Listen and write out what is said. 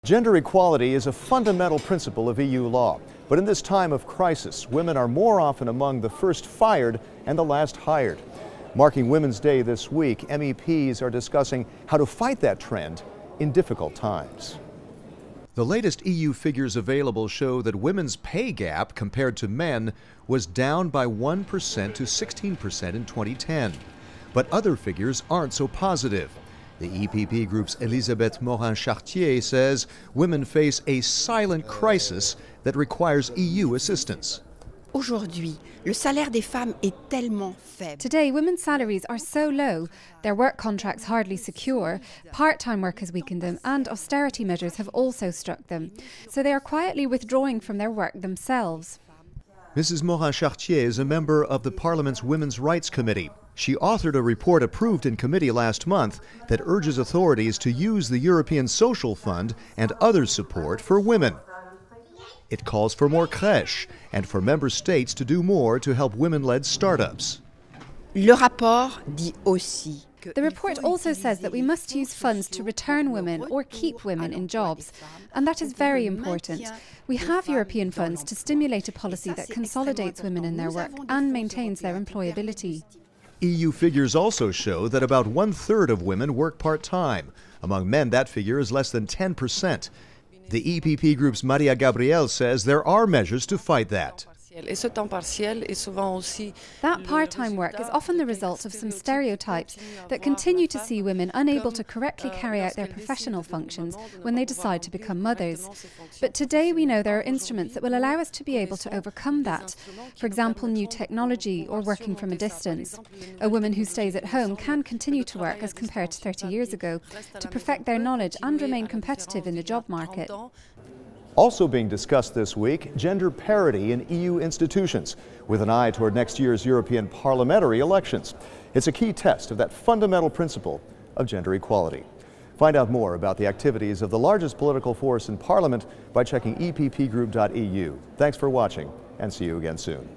Gender equality is a fundamental principle of EU law. But in this time of crisis, women are more often among the first fired and the last hired. Marking Women's Day this week, MEPs are discussing how to fight that trend in difficult times. The latest EU figures available show that women's pay gap compared to men was down by 1% to 16% in 2010. But other figures aren't so positive. The EPP group's Elisabeth Morin-Chartier says women face a silent crisis that requires EU assistance. Aujourd'hui, le salaire des femmes est tellement faible. Today, women's salaries are so low, their work contracts hardly secure, part-time work has weakened them, and austerity measures have also struck them. So they are quietly withdrawing from their work themselves. Mrs. Morin-Chartier is a member of the Parliament's Women's Rights Committee. She authored a report approved in committee last month that urges authorities to use the European Social Fund and other support for women. It calls for more crèches and for member states to do more to help women-led startups. Le rapport dit aussi The report also says that we must use funds to return women or keep women in jobs. And that is very important. We have European funds to stimulate a policy that consolidates women in their work and maintains their employability. EU figures also show that about 1/3 of women work part-time. Among men, that figure is less than 10%. The EPP group's Maria Gabriel says there are measures to fight that. That part-time work is often the result of some stereotypes that continue to see women unable to correctly carry out their professional functions when they decide to become mothers. But today we know there are instruments that will allow us to be able to overcome that. For example, new technology or working from a distance. A woman who stays at home can continue to work as compared to 30 years ago to perfect their knowledge and remain competitive in the job market. Also being discussed this week, gender parity in EU institutions, with an eye toward next year's European parliamentary elections. It's a key test of that fundamental principle of gender equality. Find out more about the activities of the largest political force in Parliament by checking eppgroup.eu. Thanks for watching, and see you again soon.